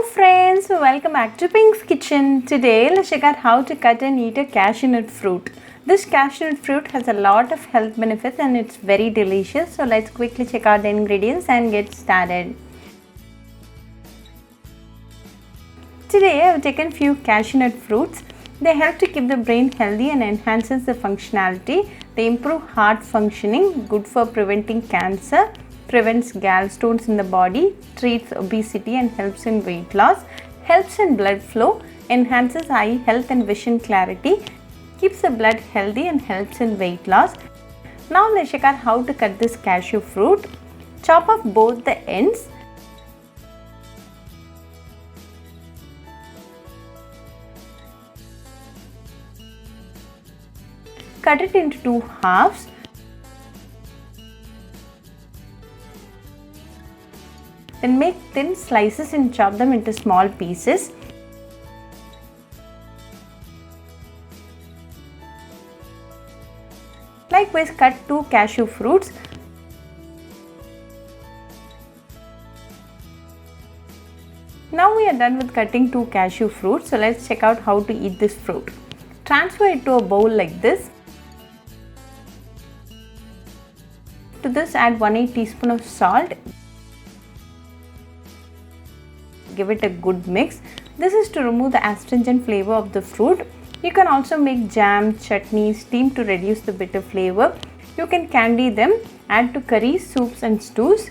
friends, welcome back to Pink's Kitchen. Today let's check out how to cut and eat a cashew nut fruit. This cashew nut fruit has a lot of health benefits and it's very delicious. So let's quickly check out the ingredients and get started. Today I have taken few cashew nut fruits. They help to keep the brain healthy and enhances the functionality. They improve heart functioning, good for preventing cancer, prevents gallstones in the body, treats obesity and helps in weight loss, helps in blood flow, enhances eye health and vision clarity, keeps the blood healthy and helps in weight loss. Now let's check out how to cut this cashew fruit. Chop off both the ends. Cut it into two halves. Then make thin slices and chop them into small pieces. Likewise, cut two cashew fruits. Now we are done with cutting two cashew fruits. So let's check out how to eat this fruit. Transfer it to a bowl like this. To this add 1/8 teaspoon of salt. Give it a good mix. This is to remove the astringent flavor of the fruit. You can also make jam, chutney, steam to reduce the bitter flavor. You can candy them, add to curries, soups and stews.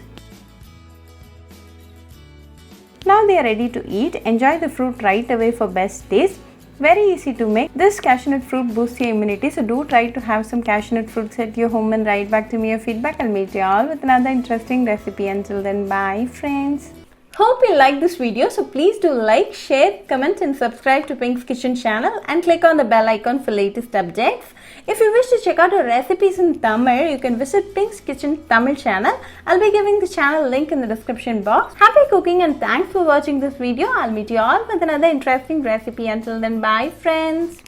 Now they are ready to eat. Enjoy the fruit right away for best taste. Very easy to make. This cashew nut fruit boosts your immunity, so do try to have some cashew nut fruits at your home and write back to me your feedback. I'll meet you all with another interesting recipe. Until then, bye friends. Hope you like this video, so please do like, share, comment and subscribe to Pink's Kitchen channel and click on the bell icon for latest updates. If you wish to check out our recipes in Tamil, you can visit Pink's Kitchen Tamil channel. I'll be giving the channel link in the description box. Happy cooking and thanks for watching this video. I'll meet you all with another interesting recipe. Until then, bye friends.